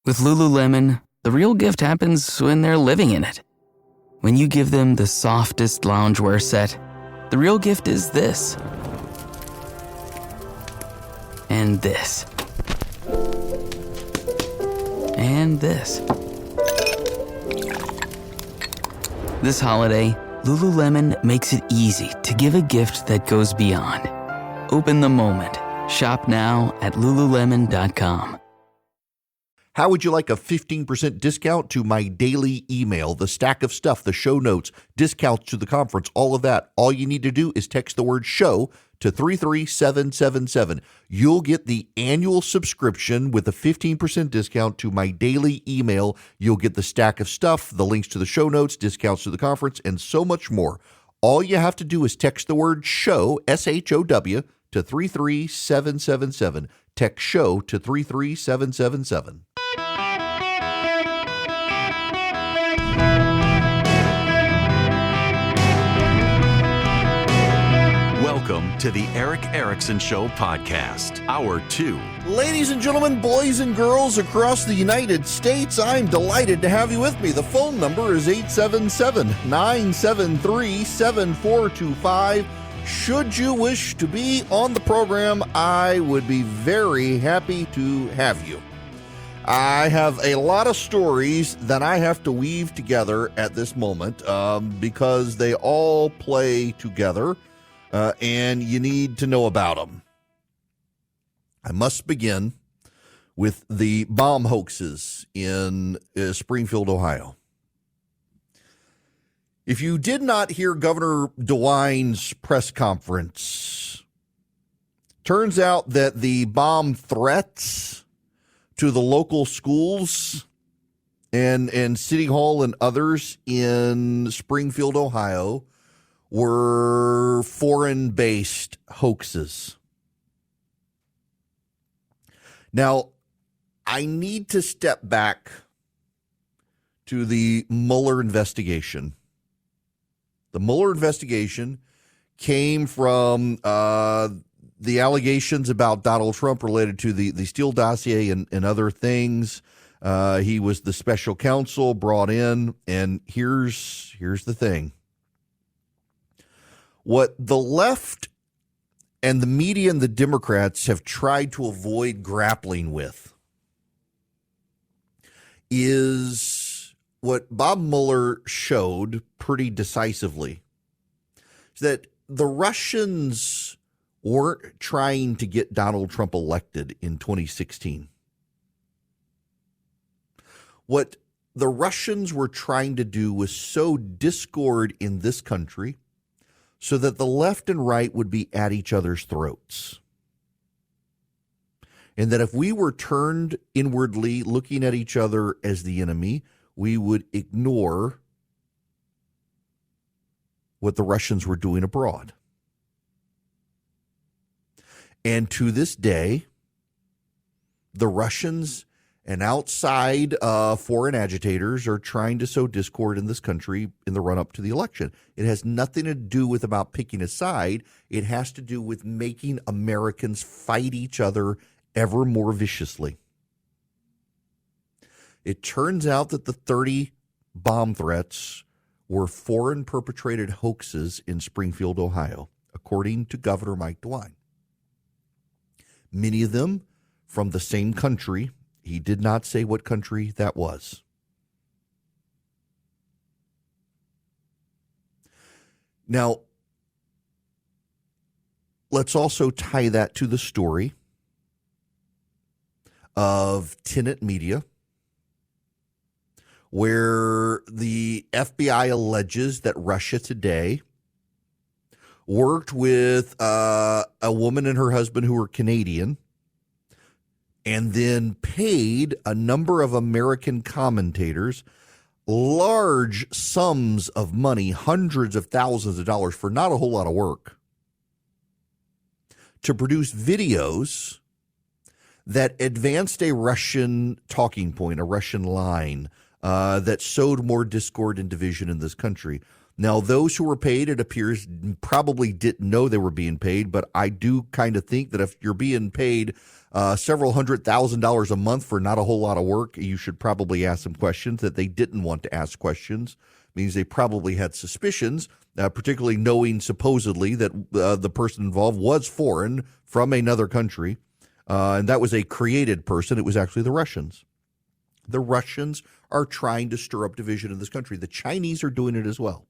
With Lululemon, the real gift happens when they're living in it. When you give them the softest loungewear set, the real gift is this. And this. And this. This holiday, Lululemon makes it easy to give a gift that goes beyond. Open the moment. Shop now at lululemon.com. How would you like a 15% discount to my daily email, the stack of stuff, the show notes, discounts to the conference, all of that? All you need to do is text the word show to 33777. You'll get the annual subscription with a 15% discount to my daily email. You'll get the stack of stuff, the links to the show notes, discounts to the conference, and so much more. All you have to do is text the word show, SHOW, to 33777. Text show to 33777. Welcome to the Eric Erickson Show podcast, Hour 2. Ladies and gentlemen, boys and girls across the United States, I'm delighted to have you with me. The phone number is 877-973-7425. Should you wish to be on the program, I would be very happy to have you. I have a lot of stories that I have to weave together at this moment because they all play together. And you need to know about them. I must begin with the bomb hoaxes in Springfield, Ohio. If you did not hear Governor DeWine's press conference, turns out that the bomb threats to the local schools and City Hall and others in Springfield, Ohio, were foreign-based hoaxes. Now, I need to step back to the Mueller investigation. The Mueller investigation came from the allegations about Donald Trump related to the Steele dossier and other things. He was the special counsel brought in, and here's the thing. What the left and the media and the Democrats have tried to avoid grappling with is what Bob Mueller showed pretty decisively, is that the Russians weren't trying to get Donald Trump elected in 2016. What the Russians were trying to do was sow discord in this country so that the left and right would be at each other's throats. And that if we were turned inwardly, looking at each other as the enemy, we would ignore what the Russians were doing abroad. And to this day, the Russians and outside foreign agitators are trying to sow discord in this country in the run-up to the election. It has nothing to do with about picking a side. It has to do with making Americans fight each other ever more viciously. It turns out that the 30 bomb threats were foreign-perpetrated hoaxes in Springfield, Ohio, according to Governor Mike DeWine. Many of them from the same country. He did not say what country that was. Now, let's also tie that to the story of Tenet Media, where the FBI alleges that Russia Today worked with a woman and her husband who were Canadian, and then paid a number of American commentators large sums of money, hundreds of thousands of dollars, for not a whole lot of work, to produce videos that advanced a Russian talking point, a Russian line that sowed more discord and division in this country. Now, those who were paid, it appears, probably didn't know they were being paid, but I do kind of think that if you're being paid several $100,000 a month for not a whole lot of work, you should probably ask some questions. That they didn't want to ask questions means they probably had suspicions, particularly knowing supposedly that the person involved was foreign from another country, and that was a created person. It was actually the Russians. The Russians are trying to stir up division in this country. The Chinese are doing it as well.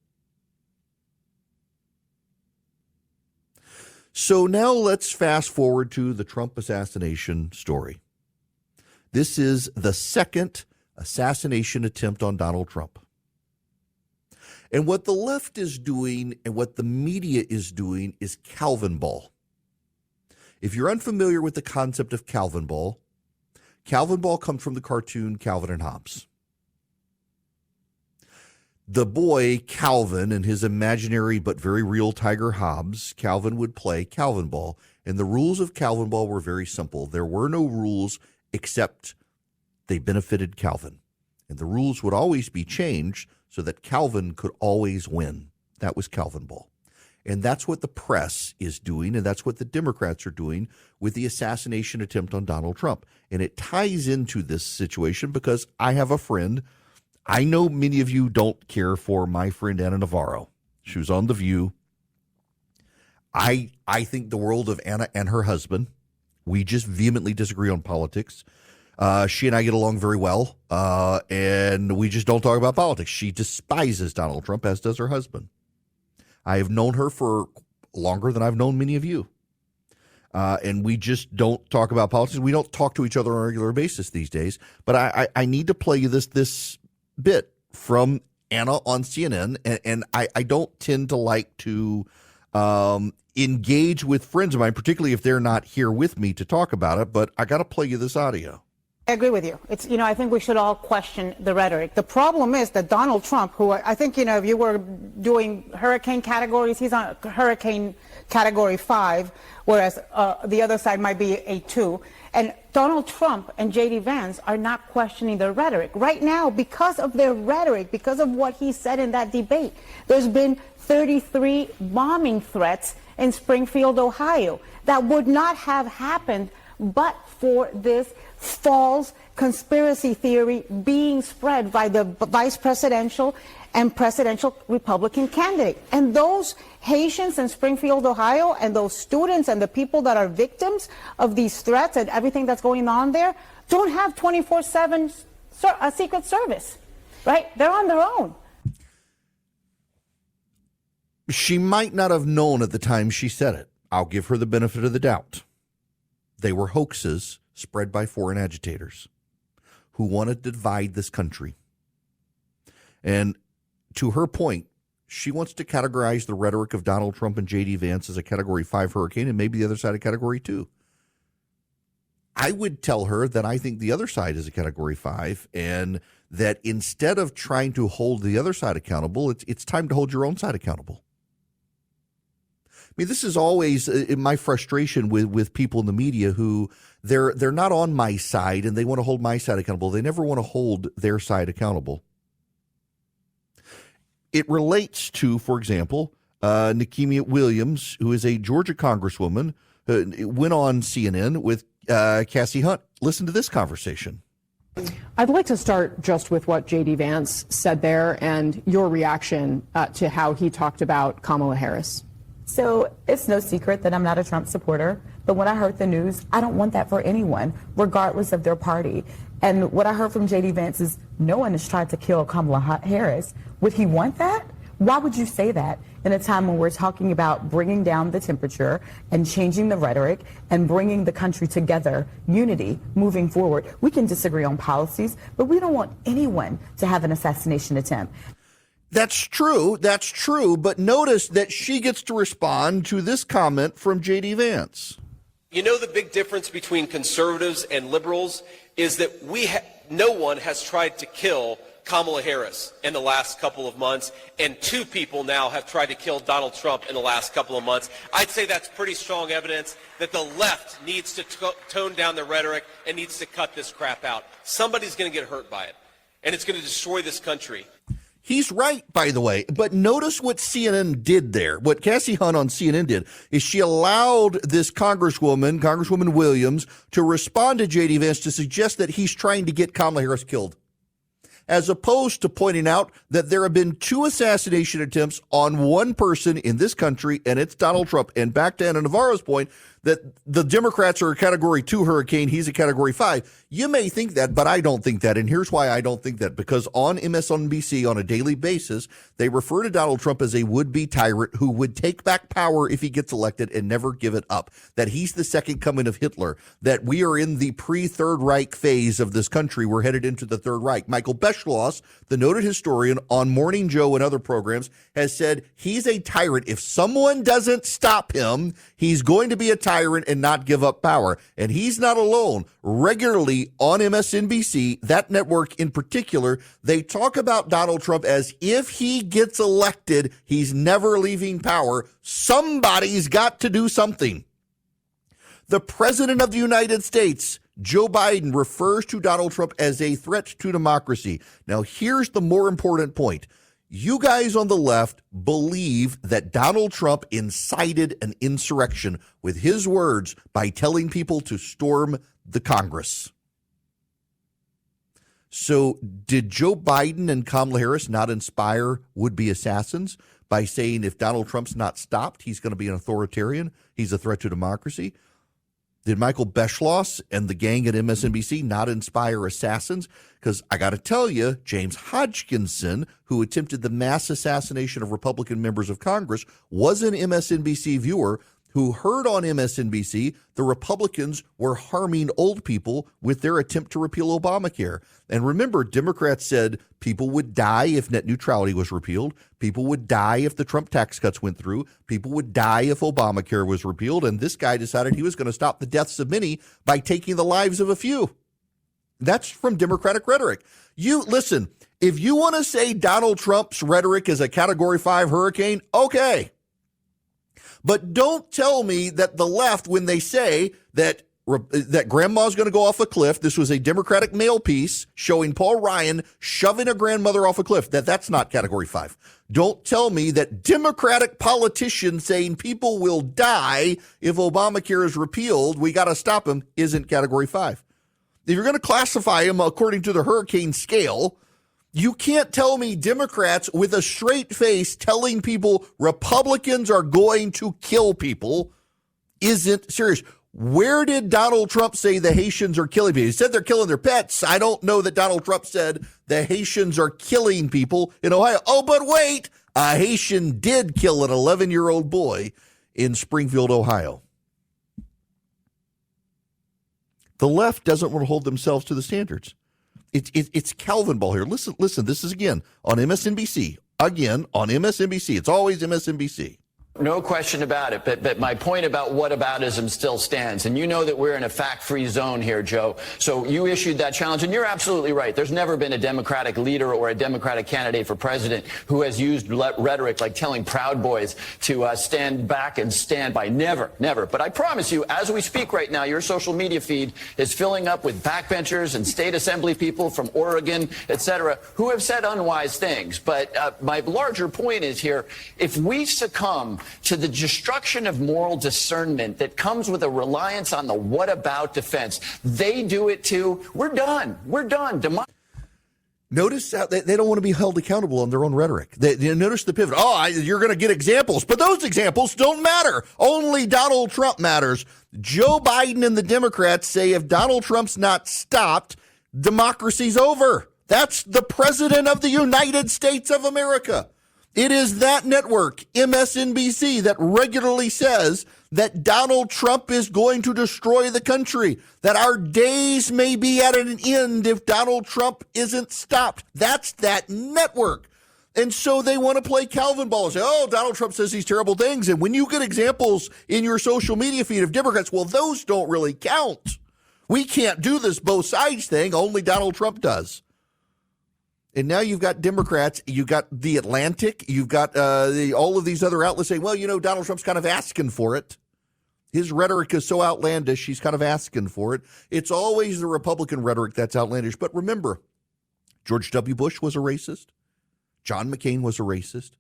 So now let's fast forward to the Trump assassination story. This is the second assassination attempt on Donald Trump. And what the left is doing and what the media is doing is Calvin ball. If you're unfamiliar with the concept of Calvin ball comes from the cartoon Calvin and Hobbes. The boy Calvin and his imaginary but very real tiger Hobbes, Calvin would play Calvin ball. And the rules of Calvin ball were very simple. There were no rules except they benefited Calvin. And the rules would always be changed so that Calvin could always win. That was Calvin ball. And that's what the press is doing, and that's what the Democrats are doing with the assassination attempt on Donald Trump. And it ties into this situation because I have a friend. I know many of you don't care for my friend Anna Navarro. She was on The View. I think the world of Anna and her husband. We just vehemently disagree on politics. She and I get along very well, and we just don't talk about politics. She despises Donald Trump, as does her husband. I have known her for longer than I've known many of you. And we just don't talk about politics. We don't talk to each other on a regular basis these days. But I need to play you this bit from Anna on CNN. And I don't tend to like to engage with friends of mine, particularly if they're not here with me to talk about it. But I got to play you this audio. I agree with you. It's, I think we should all question the rhetoric. The problem is that Donald Trump, who I think, if you were doing hurricane categories, he's on hurricane category 5, whereas the other side might be a 2. And Donald Trump and J.D. Vance are not questioning their rhetoric. Right now, because of their rhetoric, because of what he said in that debate, there's been 33 bombing threats in Springfield, Ohio. That would not have happened but for this false conspiracy theory being spread by the vice presidential and presidential Republican candidate. And those Haitians in Springfield, Ohio, and those students and the people that are victims of these threats and everything that's going on there don't have 24/7 Secret Service, right? They're on their own. She might not have known at the time she said it. I'll give her the benefit of the doubt. They were hoaxes spread by foreign agitators who wanted to divide this country. And to her point, she wants to categorize the rhetoric of Donald Trump and J.D. Vance as a Category 5 hurricane and maybe the other side a Category 2. I would tell her that I think the other side is a Category 5 and that instead of trying to hold the other side accountable, it's time to hold your own side accountable. I mean, this is always my frustration with people in the media who they're not on my side and they want to hold my side accountable. They never want to hold their side accountable. It relates to, for example, Nikemia Williams, who is a Georgia congresswoman, went on CNN with Cassie Hunt. Listen to this conversation. I'd like to start just with what J.D. Vance said there and your reaction to how he talked about Kamala Harris. So it's no secret that I'm not a Trump supporter, but when I heard the news, I don't want that for anyone, regardless of their party. And what I heard from J.D. Vance is no one has tried to kill Kamala Harris. Would he want that? Why would you say that in a time when we're talking about bringing down the temperature and changing the rhetoric and bringing the country together, unity, moving forward? We can disagree on policies, but we don't want anyone to have an assassination attempt. That's true. That's true. But notice that she gets to respond to this comment from J.D. Vance. You know, the big difference between conservatives and liberals is that no one has tried to kill Kamala Harris in the last couple of months, and 2 people now have tried to kill Donald Trump in the last couple of months. I'd say that's pretty strong evidence that the left needs to tone down the rhetoric and needs to cut this crap out. Somebody's going to get hurt by it, and it's going to destroy this country. He's right, by the way. But notice what CNN did there. What Cassie Hunt on CNN did is she allowed this Congresswoman Williams, to respond to J.D. Vance to suggest that he's trying to get Kamala Harris killed, as opposed to pointing out that there have been 2 assassination attempts on one person in this country, and it's Donald Trump. And back to Ana Navarro's point that the Democrats are a Category 2 hurricane, he's a Category 5. You may think that, but I don't think that. And here's why I don't think that. Because on MSNBC on a daily basis, they refer to Donald Trump as a would-be tyrant who would take back power if he gets elected and never give it up. That he's the second coming of Hitler. That we are in the pre-Third Reich phase of this country. We're headed into the Third Reich. Michael Beschloss, the noted historian on Morning Joe and other programs, has said he's a tyrant. If someone doesn't stop him, he's going to be a tyrant and not give up power. And he's not alone. Regularly on MSNBC, that network in particular, they talk about Donald Trump as if he gets elected, he's never leaving power. Somebody's got to do something. The President of the United States, Joe Biden, refers to Donald Trump as a threat to democracy. Now, here's the more important point. You guys on the left believe that Donald Trump incited an insurrection with his words by telling people to storm the Congress. So did Joe Biden and Kamala Harris not inspire would-be assassins by saying if Donald Trump's not stopped, he's going to be an authoritarian, he's a threat to democracy? Did Michael Beschloss and the gang at MSNBC not inspire assassins? Because I got to tell you, James Hodgkinson, who attempted the mass assassination of Republican members of Congress, was an MSNBC viewer who heard on MSNBC the Republicans were harming old people with their attempt to repeal Obamacare. And remember, Democrats said people would die if net neutrality was repealed. People would die if the Trump tax cuts went through. People would die if Obamacare was repealed. And this guy decided he was going to stop the deaths of many by taking the lives of a few. That's from Democratic rhetoric. You listen, if you want to say Donald Trump's rhetoric is a Category 5 hurricane, okay. But don't tell me that the left, when they say that grandma's going to go off a cliff, this was a Democratic mail piece showing Paul Ryan shoving a grandmother off a cliff, that's not Category 5. Don't tell me that Democratic politicians saying people will die if Obamacare is repealed, we got to stop them, isn't Category 5. If you're going to classify them according to the hurricane scale, you can't tell me Democrats with a straight face telling people Republicans are going to kill people isn't serious. Where did Donald Trump say the Haitians are killing people? He said they're killing their pets. I don't know that Donald Trump said the Haitians are killing people in Ohio. Oh, but wait, a Haitian did kill an 11-year-old boy in Springfield, Ohio. The left doesn't want to hold themselves to the standards. It's Calvin ball here. Listen, this is again on MSNBC. Again, on MSNBC. It's always MSNBC. No question about it, but my point about whataboutism still stands. And you know that we're in a fact-free zone here, Joe. So you issued that challenge, and you're absolutely right. There's never been a Democratic leader or a Democratic candidate for president who has used rhetoric like telling Proud Boys to stand back and stand by. Never, never. But I promise you, as we speak right now, your social media feed is filling up with backbenchers and state assembly people from Oregon, et cetera, who have said unwise things. But my larger point is here, if we succumb to the destruction of moral discernment that comes with a reliance on the what about defense, they do it too. We're done. We're done. Notice how they don't want to be held accountable on their own rhetoric. They notice the pivot. You're going to get examples, but those examples don't matter. Only Donald Trump matters. Joe Biden and the Democrats say if Donald Trump's not stopped, democracy's over. That's the president of the United States of America. It is that network, MSNBC, that regularly says that Donald Trump is going to destroy the country, that our days may be at an end if Donald Trump isn't stopped. That's that network. And so they want to play Calvin ball and say, Donald Trump says these terrible things. And when you get examples in your social media feed of Democrats, well, those don't really count. We can't do this both sides thing. Only Donald Trump does. And now you've got Democrats, you've got The Atlantic, you've got all of these other outlets saying, well, Donald Trump's kind of asking for it. His rhetoric is so outlandish, he's kind of asking for it. It's always the Republican rhetoric that's outlandish. But remember, George W. Bush was a racist. John McCain was a racist.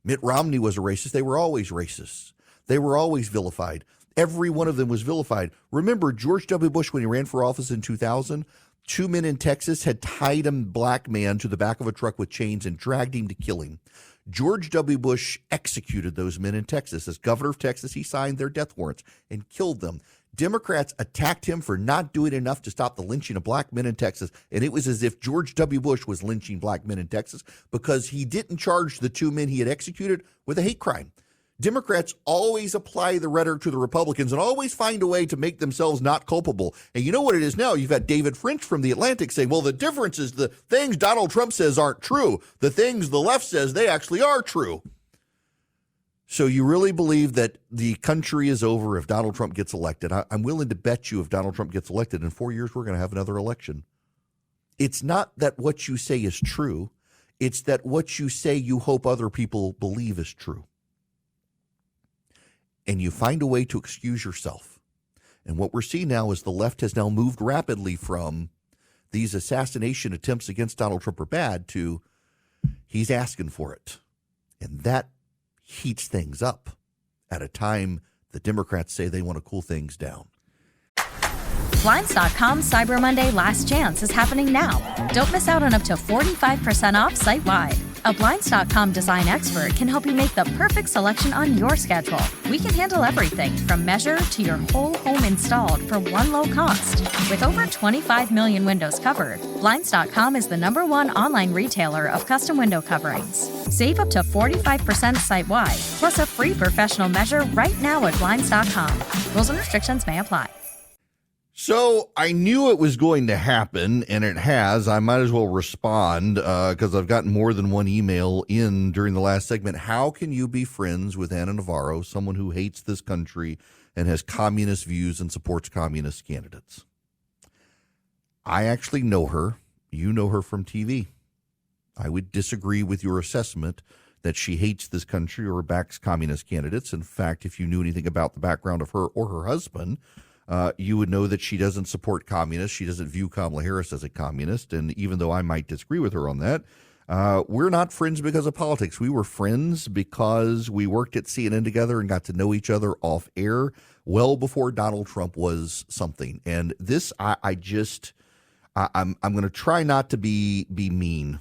Mitt Romney was a racist. They were always racists. They were always vilified. Every one of them was vilified. Remember George W. Bush, when he ran for office in 2000, 2 men in Texas had tied a black man to the back of a truck with chains and dragged him to kill him. George W. Bush executed those men in Texas. As governor of Texas, he signed their death warrants and killed them. Democrats attacked him for not doing enough to stop the lynching of black men in Texas, and it was as if George W. Bush was lynching black men in Texas because he didn't charge the 2 men he had executed with a hate crime. Democrats always apply the rhetoric to the Republicans and always find a way to make themselves not culpable. And you know what it is now? You've got David French from The Atlantic saying, well, the difference is the things Donald Trump says aren't true. The things the left says, they actually are true. So you really believe that the country is over if Donald Trump gets elected? I'm willing to bet you if Donald Trump gets elected, in 4 years, we're going to have another election. It's not that what you say is true. It's that what you say you hope other people believe is true. And you find a way to excuse yourself. And what we're seeing now is the left has now moved rapidly from these assassination attempts against Donald Trump are bad to he's asking for it. And that heats things up at a time the Democrats say they want to cool things down. Blinds.com Cyber Monday Last Chance is happening now. Don't miss out on up to 45% off site-wide. A Blinds.com design expert can help you make the perfect selection on your schedule. We can handle everything from measure to your whole home installed for one low cost. With over 25 million windows covered, Blinds.com is the #1 online retailer of custom window coverings. Save up to 45% site-wide, plus a free professional measure right now at Blinds.com. Rules and restrictions may apply. So I knew it was going to happen, and it has. I might as well respond because I've gotten more than one email in during the last segment. How can you be friends with Ana Navarro, someone who hates this country and has communist views and supports communist candidates? I actually know her. You know her from TV. I would disagree with your assessment that she hates this country or backs communist candidates. In fact, if you knew anything about the background of her or her husband, you would know that she doesn't support communists. She doesn't view Kamala Harris as a communist. And even though I might disagree with her on that, we're not friends because of politics. We were friends because we worked at CNN together and got to know each other off air well before Donald Trump was something. And this, I'm going to try not to be mean.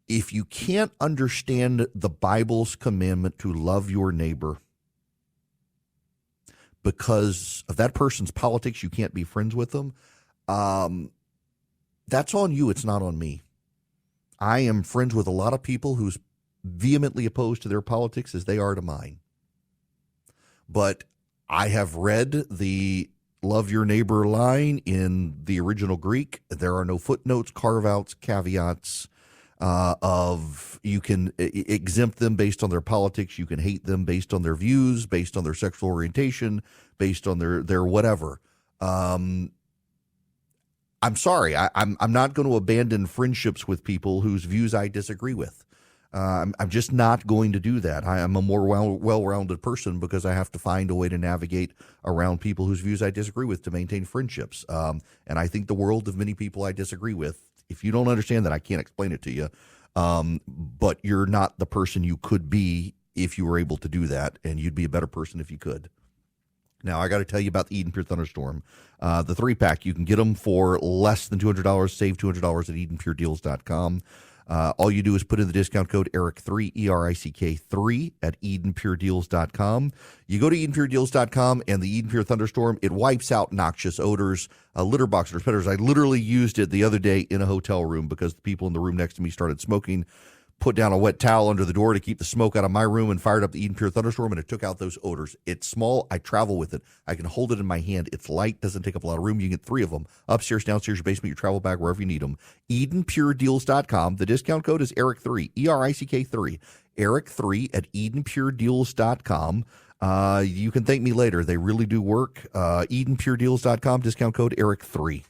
If you can't understand the Bible's commandment to love your neighbor, because of that person's politics, you can't be friends with them. That's on you. It's not on me. I am friends with a lot of people who's vehemently opposed to their politics as they are to mine. But I have read the love your neighbor line in the original Greek. There are no footnotes, carve-outs, caveats of you can exempt them based on their politics. You can hate them based on their views, based on their sexual orientation, based on their whatever. I'm sorry. I'm not going to abandon friendships with people whose views I disagree with. I'm just not going to do that. I am a more well-rounded person because I have to find a way to navigate around people whose views I disagree with to maintain friendships. And I think the world of many people I disagree with. If you don't understand that, I can't explain it to you. But you're not the person you could be if you were able to do that, and you'd be a better person if you could. Now, I got to tell you about the Eden Pure Thunderstorm. The 3-pack, you can get them for less than $200. Save $200 at EdenPureDeals.com. All you do is put in the discount code ERIC3, ERICK3 at EdenPureDeals.com. You go to EdenPureDeals.com and the Eden Pure Thunderstorm, it wipes out noxious odors, litter box repellers. I literally used it the other day in a hotel room because the people in the room next to me started smoking. Put down a wet towel under the door to keep the smoke out of my room and fired up the Eden Pure Thunderstorm, and it took out those odors. It's small. I travel with it. I can hold it in my hand. It's light, doesn't take up a lot of room. You can get 3 of them, upstairs, downstairs, your basement, your travel bag, wherever you need them. EdenPureDeals.com. The discount code is ERIC3, ERICK3, ERIC3 at EdenPureDeals.com. You can thank me later. They really do work. EdenPureDeals.com, discount code ERIC3.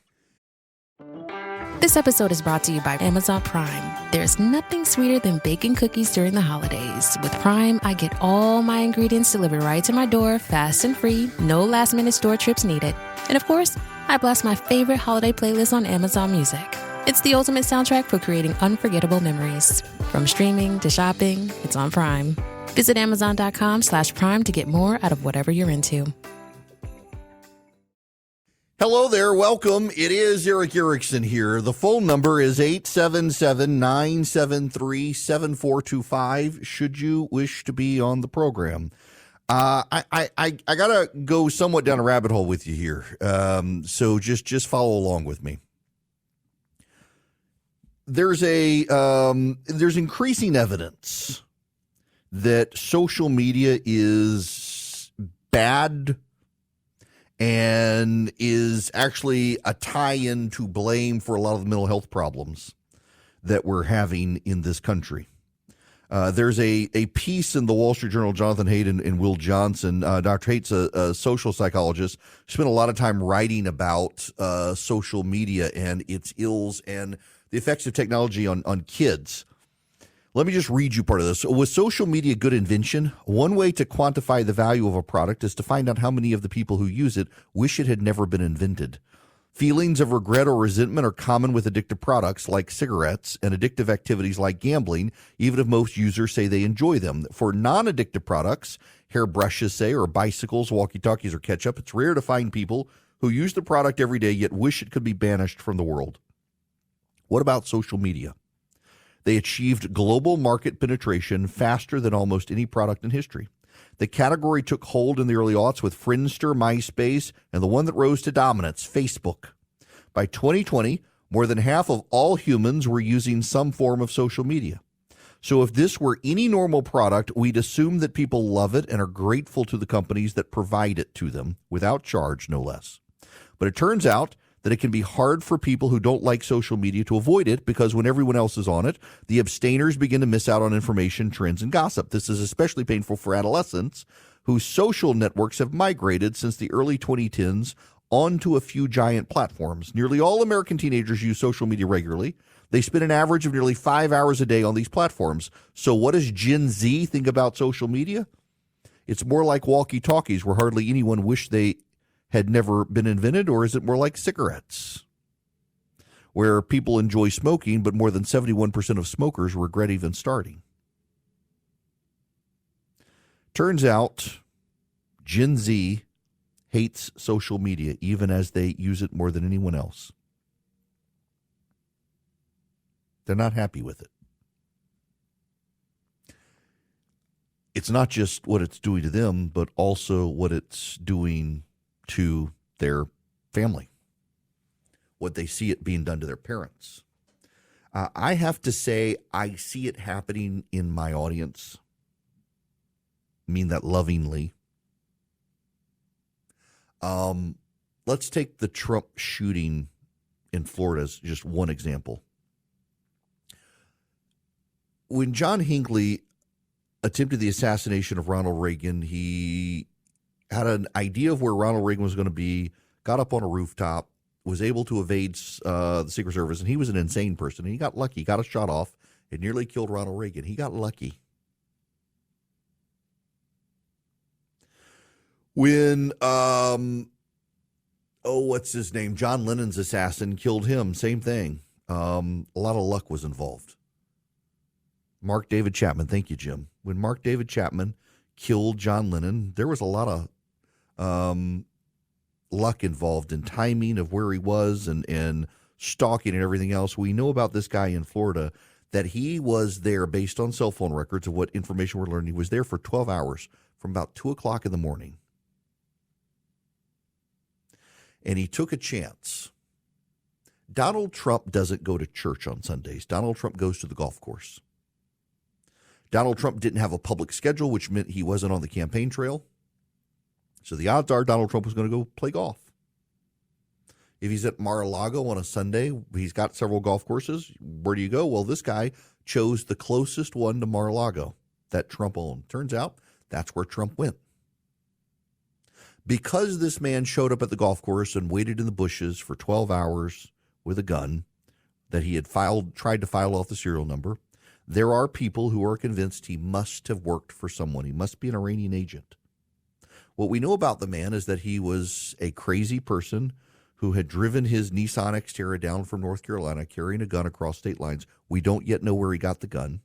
This episode is brought to you by Amazon Prime. There's nothing sweeter than baking cookies during the holidays. With Prime, I get all my ingredients delivered right to my door, fast and free, no last-minute store trips needed. And of course, I blast my favorite holiday playlist on Amazon Music. It's the ultimate soundtrack for creating unforgettable memories. From streaming to shopping, it's on Prime. Visit Amazon.com/Prime to get more out of whatever you're into. Hello there. Welcome. It is Eric Erickson here. The phone number is 877-973-7425 should you wish to be on the program. I got to go somewhat down a rabbit hole with you here. So just follow along with me. There's increasing evidence that social media is bad and is actually a tie-in to blame for a lot of the mental health problems that we're having in this country. There's a piece in the Wall Street Journal, Jonathan Haidt and Will Johnson. Dr. Haidt's a social psychologist, spent a lot of time writing about social media and its ills and the effects of technology on kids. Let me just read you part of this. Was social media a good invention? One way to quantify the value of a product is to find out how many of the people who use it wish it had never been invented. Feelings of regret or resentment are common with addictive products like cigarettes and addictive activities like gambling, even if most users say they enjoy them. For non-addictive products, hairbrushes, say, or bicycles, walkie-talkies, or ketchup, it's rare to find people who use the product every day yet wish it could be banished from the world. What about social media? They achieved global market penetration faster than almost any product in history. The category took hold in the early aughts with Friendster, MySpace, and the one that rose to dominance, Facebook. By 2020, more than half of all humans were using some form of social media. So if this were any normal product, we'd assume that people love it and are grateful to the companies that provide it to them, without charge, no less. But it turns out that it can be hard for people who don't like social media to avoid it because when everyone else is on it, the abstainers begin to miss out on information, trends, and gossip. This is especially painful for adolescents whose social networks have migrated since the early 2010s onto a few giant platforms. Nearly all American teenagers use social media regularly. They spend an average of nearly 5 hours a day on these platforms. So what does Gen Z think about social media? It's more like walkie-talkies where hardly anyone wished they had never been invented, or is it more like cigarettes, where people enjoy smoking, but more than 71% of smokers regret even starting? Turns out Gen Z hates social media, even as they use it more than anyone else. They're not happy with it. It's not just what it's doing to them, but also what it's doing to their family, what they see it being done to their parents. I have to say, I see it happening in my audience. I mean that lovingly. Let's take the Trump shooting in Florida as just one example. When John Hinckley attempted the assassination of Ronald Reagan, he had an idea of where Ronald Reagan was going to be, got up on a rooftop, was able to evade the Secret Service, and he was an insane person. And he got lucky, got a shot off, and nearly killed Ronald Reagan. He got lucky. When, what's his name? John Lennon's assassin killed him, same thing. A lot of luck was involved. Mark David Chapman, thank you, Jim. When Mark David Chapman killed John Lennon, there was a lot of luck involved in timing of where he was and stalking and everything else. We know about this guy in Florida that he was there based on cell phone records of what information we're learning. He was there for 12 hours from about 2 o'clock in the morning. And he took a chance. Donald Trump doesn't go to church on Sundays. Donald Trump goes to the golf course. Donald Trump didn't have a public schedule, which meant he wasn't on the campaign trail. So the odds are Donald Trump was going to go play golf. If he's at Mar-a-Lago on a Sunday, he's got several golf courses. Where do you go? Well, this guy chose the closest one to Mar-a-Lago that Trump owned. Turns out that's where Trump went. Because this man showed up at the golf course and waited in the bushes for 12 hours with a gun that he had tried to file off the serial number, there are people who are convinced he must have worked for someone. He must be an Iranian agent. What we know about the man is that he was a crazy person who had driven his Nissan Xterra down from North Carolina carrying a gun across state lines. We don't yet know where he got the gun.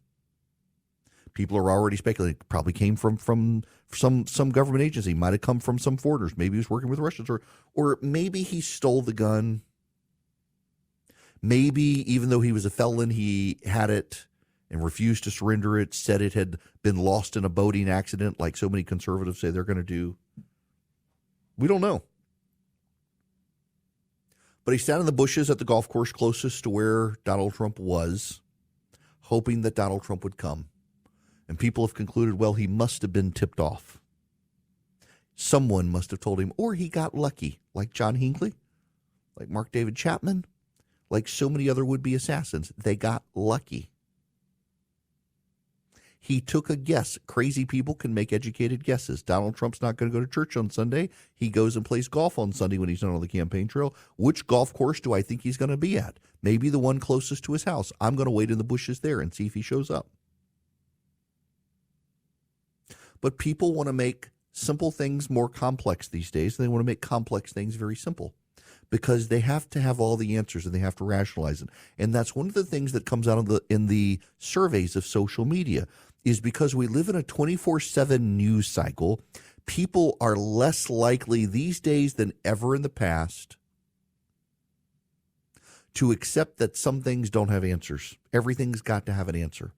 People are already speculating. It probably came from some government agency. Might have come from some forwarders. Maybe he was working with Russians, or maybe he stole the gun. Maybe even though he was a felon, he had it and refused to surrender it, said it had been lost in a boating accident like so many conservatives say they're going to do. We don't know. But he sat in the bushes at the golf course closest to where Donald Trump was, hoping that Donald Trump would come. And people have concluded, well, he must have been tipped off. Someone must have told him, or he got lucky, like John Hinckley, like Mark David Chapman, like so many other would-be assassins. They got lucky. He took a guess. Crazy people can make educated guesses. Donald Trump's not going to go to church on Sunday. He goes and plays golf on Sunday when he's not on the campaign trail. Which golf course do I think he's going to be at? Maybe the one closest to his house. I'm going to wait in the bushes there and see if he shows up. But people want to make simple things more complex these days, and they want to make complex things very simple because they have to have all the answers and they have to rationalize it. And that's one of the things that comes out of in the surveys of social media is because we live in a 24/7 news cycle, people are less likely these days than ever in the past to accept that some things don't have answers. Everything's got to have an answer.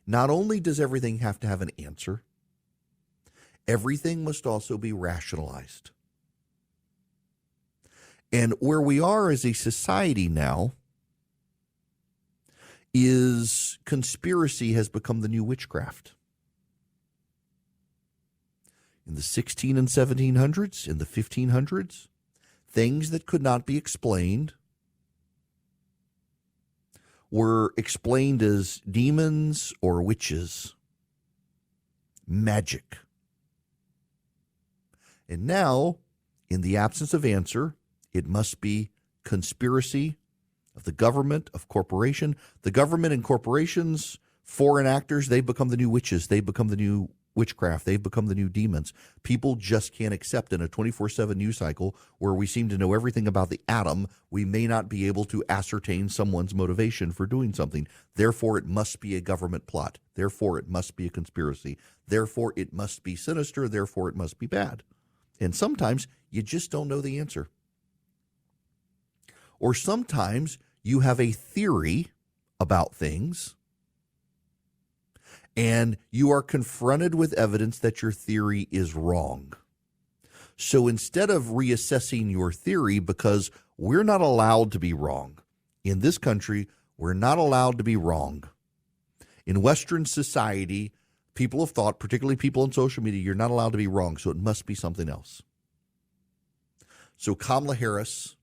Not only does everything have to have an answer, everything must also be rationalized. And where we are as a society now is conspiracy has become the new witchcraft. In the 16 and 1700s, in the 1500s, things that could not be explained were explained as demons or witches, magic. And now, in the absence of answer, it must be conspiracy of the government, of corporation. The government and corporations, foreign actors, they've become the new witches. They've become the new witchcraft. They've become the new demons. People just can't accept in a 24/7 news cycle where we seem to know everything about the atom, we may not be able to ascertain someone's motivation for doing something. Therefore, it must be a government plot. Therefore, it must be a conspiracy. Therefore, it must be sinister. Therefore, it must be bad. And sometimes you just don't know the answer. Or sometimes you have a theory about things and you are confronted with evidence that your theory is wrong. So instead of reassessing your theory, because we're not allowed to be wrong. In this country, we're not allowed to be wrong. In Western society, people have thought, particularly people on social media, you're not allowed to be wrong, so it must be something else. So Kamala Harris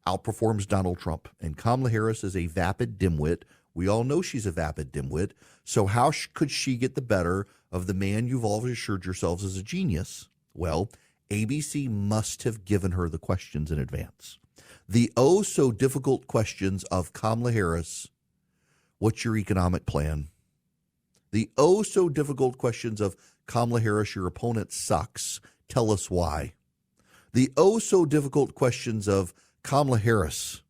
outperforms Donald Trump, and Kamala Harris is a vapid dimwit. We all know she's a vapid dimwit, so how could she get the better of the man you've always assured yourselves is a genius? Well, ABC must have given her the questions in advance. The oh-so-difficult questions of Kamala Harris, what's your economic plan? The oh-so-difficult questions of Kamala Harris, your opponent sucks, tell us why. The oh-so-difficult questions of Kamala Harris,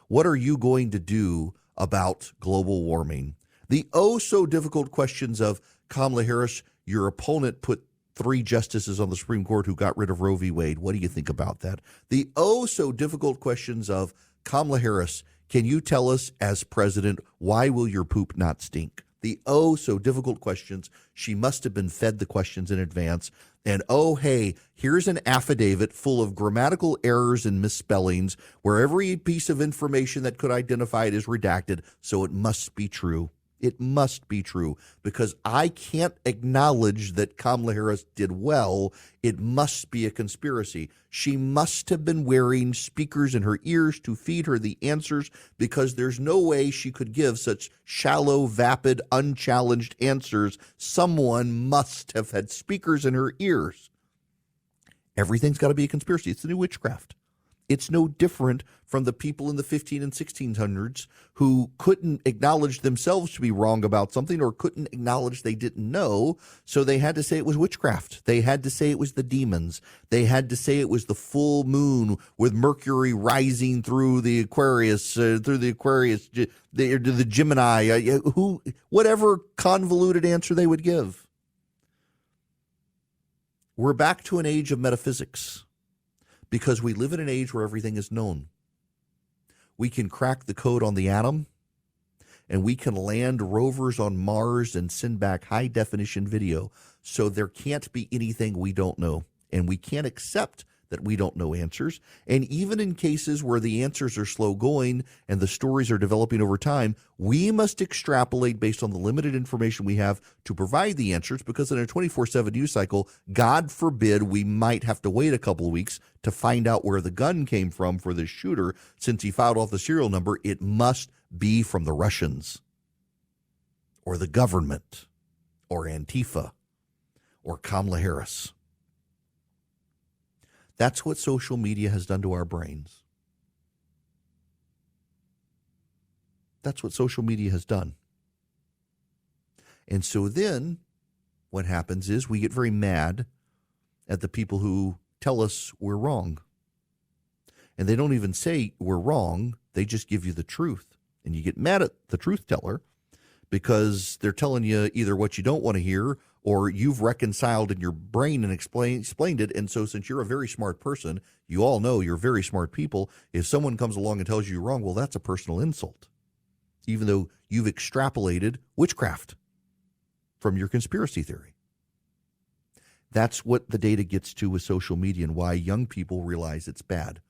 what are you going to do about global warming? The oh-so-difficult questions of Kamala Harris, your opponent put 3 justices on the Supreme Court who got rid of Roe v. Wade. What do you think about that? The oh-so-difficult questions of Kamala Harris, can you tell us as president, why will your poop not stink? The oh-so-difficult questions. She must have been fed the questions in advance. And oh, hey, here's an affidavit full of grammatical errors and misspellings where every piece of information that could identify it is redacted, so it must be true. It must be true because I can't acknowledge that Kamala Harris did well. It must be a conspiracy. She must have been wearing speakers in her ears to feed her the answers because there's no way she could give such shallow, vapid, unchallenged answers. Someone must have had speakers in her ears. Everything's got to be a conspiracy. It's the new witchcraft. It's no different from the people in the 15 and 1600s who couldn't acknowledge themselves to be wrong about something or couldn't acknowledge they didn't know, so they had to say it was witchcraft. They had to say it was the demons. They had to say it was the full moon with Mercury rising through the Aquarius, the Gemini, whatever convoluted answer they would give. We're back to an age of metaphysics because we live in an age where everything is known. We can crack the code on the atom, and we can land rovers on Mars and send back high-definition video. So there can't be anything we don't know, and we can't accept that we don't know answers. And even in cases where the answers are slow going and the stories are developing over time, we must extrapolate based on the limited information we have to provide the answers, because in a 24/7 news cycle, God forbid we might have to wait a couple of weeks to find out where the gun came from for this shooter. Since he filed off the serial number, it must be from the Russians or the government or Antifa or Kamala Harris. That's what social media has done to our brains. That's what social media has done. And so then what happens is we get very mad at the people who tell us we're wrong. And they don't even say we're wrong. They just give you the truth. And you get mad at the truth teller because they're telling you either what you don't want to hear or you've reconciled in your brain and explained it. And so since you're a very smart person, you all know you're very smart people. If someone comes along and tells you you're wrong, well, that's a personal insult, even though you've extrapolated witchcraft from your conspiracy theory. That's what the data gets to with social media and why young people realize it's bad.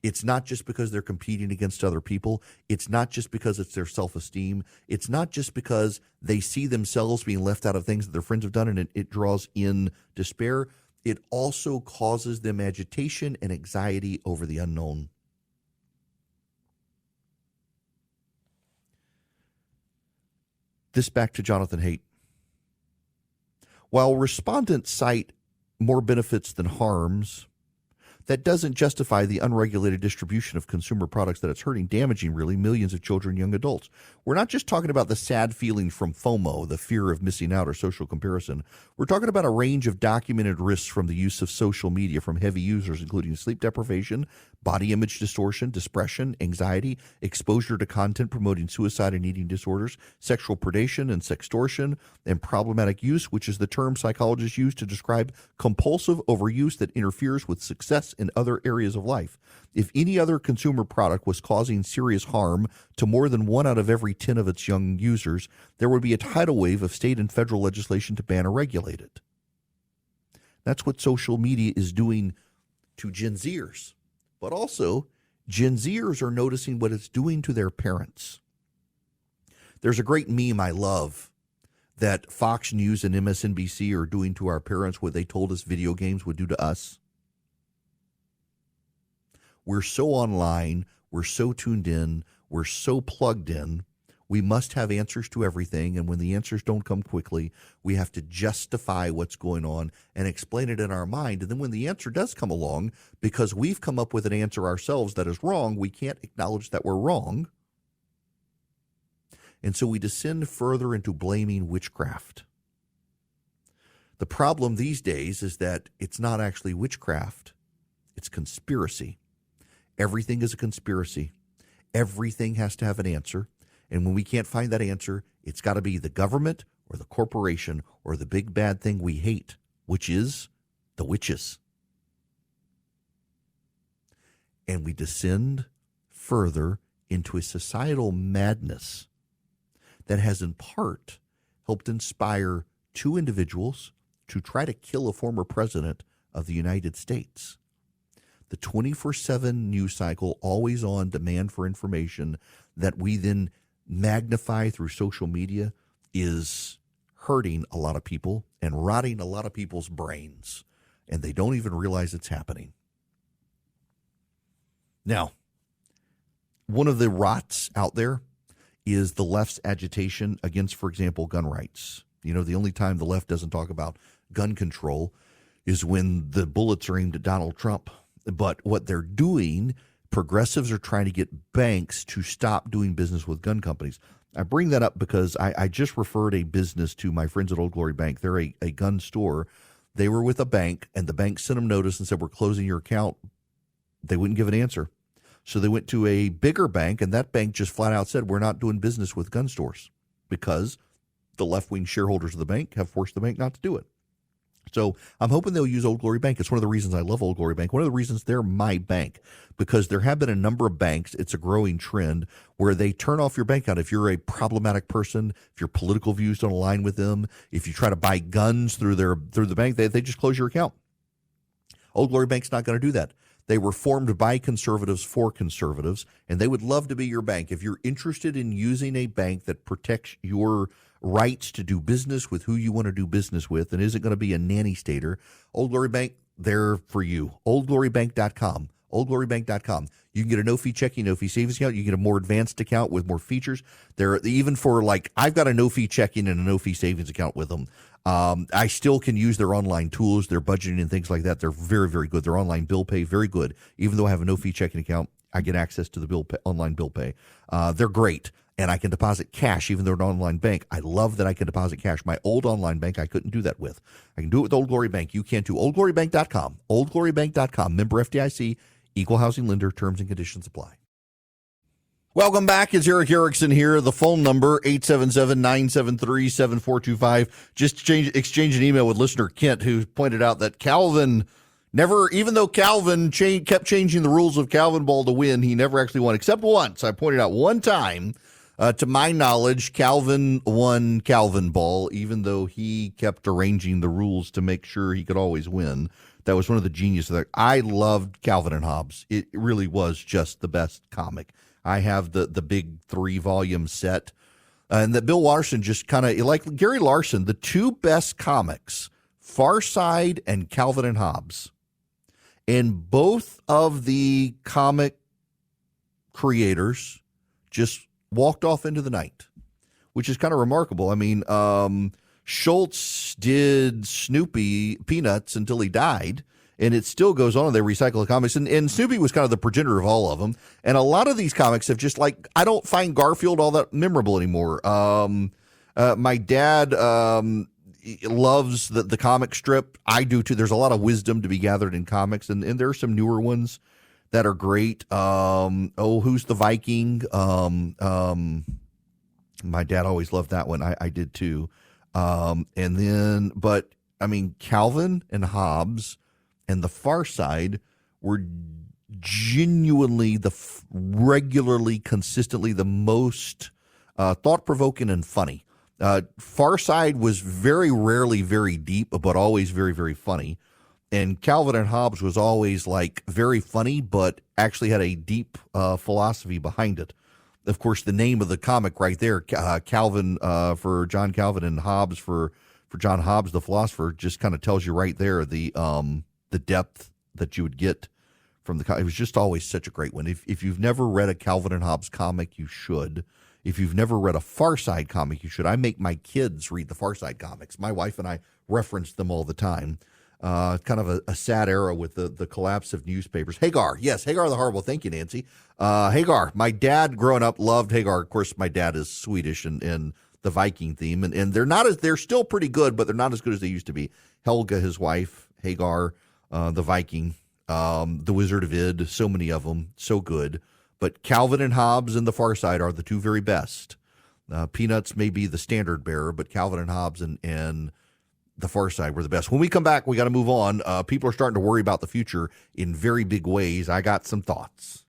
It's not just because they're competing against other people. It's not just because it's their self-esteem. It's not just because they see themselves being left out of things that their friends have done and it draws in despair. It also causes them agitation and anxiety over the unknown. This back to Jonathan Haidt. While respondents cite more benefits than harms, that doesn't justify the unregulated distribution of consumer products that it's hurting, damaging really millions of children and young adults. We're not just talking about the sad feeling from FOMO, the fear of missing out or social comparison. We're talking about a range of documented risks from the use of social media from heavy users, including sleep deprivation, body image distortion, depression, anxiety, exposure to content promoting suicide and eating disorders, sexual predation and sextortion, and problematic use, which is the term psychologists use to describe compulsive overuse that interferes with success in other areas of life. If any other consumer product was causing serious harm to more than 1 out of every 10 of its young users, there would be a tidal wave of state and federal legislation to ban or regulate it. That's what social media is doing to Gen Zers. But also, Gen Zers are noticing what it's doing to their parents. There's a great meme I love that Fox News and MSNBC are doing to our parents what they told us video games would do to us. We're so online, we're so tuned in, we're so plugged in, we must have answers to everything, and when the answers don't come quickly, we have to justify what's going on and explain it in our mind. And then when the answer does come along, because we've come up with an answer ourselves that is wrong, we can't acknowledge that we're wrong. And so we descend further into blaming witchcraft. The problem these days is that it's not actually witchcraft, it's conspiracy. Everything is a conspiracy. Everything has to have an answer. And when we can't find that answer, it's got to be the government or the corporation or the big bad thing we hate, which is the witches. And we descend further into a societal madness that has in part helped inspire 2 individuals to try to kill a former president of the United States. The 24/7 news cycle, always on demand for information that we then magnify through social media, is hurting a lot of people and rotting a lot of people's brains, and they don't even realize it's happening. Now, one of the rots out there is the left's agitation against, for example, gun rights. You know, the only time the left doesn't talk about gun control is when the bullets are aimed at Donald Trump. But what they're doing, progressives are trying to get banks to stop doing business with gun companies. I bring that up because I just referred a business to my friends at Old Glory Bank. They're a gun store. They were with a bank, and the bank sent them notice and said, we're closing your account. They wouldn't give an answer. So they went to a bigger bank, and that bank just flat out said, we're not doing business with gun stores because the left-wing shareholders of the bank have forced the bank not to do it. So I'm hoping they'll use Old Glory Bank. It's one of the reasons I love Old Glory Bank. One of the reasons they're my bank, because there have been a number of banks, it's a growing trend, where they turn off your bank account if you're a problematic person, if your political views don't align with them, if you try to buy guns through the bank, they just close your account. Old Glory Bank's not going to do that. They were formed by conservatives for conservatives, and they would love to be your bank. If you're interested in using a bank that protects your rights to do business with who you want to do business with and isn't going to be a nanny stater, Old Glory Bank, they're for you. OldGloryBank.com. OldGloryBank.com. You can get a no-fee checking, no-fee savings account. You can get a more advanced account with more features. They're even for I've got a no-fee checking and a no-fee savings account with them. I still can use their online tools, their budgeting and things like that. They're very, very good. Their online bill pay, very good. Even though I have a no-fee checking account, I get access to the online bill pay. They're great. And I can deposit cash, even though they're an online bank. I love that I can deposit cash. My old online bank, I couldn't do that with. I can do it with Old Glory Bank. You can too. OldGloryBank.com. OldGloryBank.com. Member FDIC. Equal housing lender. Terms and conditions apply. Welcome back. It's Eric Erickson here. The phone number, 877-973-7425. Just exchange an email with listener Kent, who pointed out that Calvin never, even though Calvin kept changing the rules of Calvin Ball to win, he never actually won, except once. I pointed out one time, to my knowledge, Calvin won Calvin Ball, even though he kept arranging the rules to make sure he could always win. That was one of the geniuses of that. I loved Calvin and Hobbes. It really was just the best comic. I have the big 3-volume set. And that Bill Watterson just kind of, like Gary Larson, the two best comics, Far Side and Calvin and Hobbes. And both of the comic creators just walked off into the night, which is kind of remarkable. I mean, Schultz did Snoopy Peanuts until he died, and it still goes on. They recycle the comics, and Snoopy was kind of the progenitor of all of them. And a lot of these comics have just I don't find Garfield all that memorable anymore. My dad loves the comic strip. I do too. There's a lot of wisdom to be gathered in comics, and there are some newer ones that are great. Who's the Viking? My dad always loved that one. I did too. But I mean, Calvin and Hobbes and the Far Side were genuinely regularly, consistently the most thought-provoking and funny. Far Side was very rarely very deep, but always very, very funny. And Calvin and Hobbes was always very funny, but actually had a deep philosophy behind it. Of course, the name of the comic right there, Calvin for John Calvin and Hobbes for John Hobbes, the philosopher, just kind of tells you right there the depth that you would get from the. It was just always such a great one. If you've never read a Calvin and Hobbes comic, you should. If you've never read a Far Side comic, you should. I make my kids read the Far Side comics. My wife and I reference them all the time. Kind of a sad era with the collapse of newspapers. Hagar, yes, Hagar the Horrible. Thank you, Nancy. Hagar, my dad growing up loved Hagar. Of course, my dad is Swedish and the Viking theme, and they're still pretty good, but they're not as good as they used to be. Helga, his wife, Hagar, the Viking, the Wizard of Id, so many of them, so good. But Calvin and Hobbes and the Far Side are the two very best. Peanuts may be the standard bearer, but Calvin and Hobbes and the Far Side were the best. When we come back, we got to move on. People are starting to worry about the future in very big ways. I got some thoughts.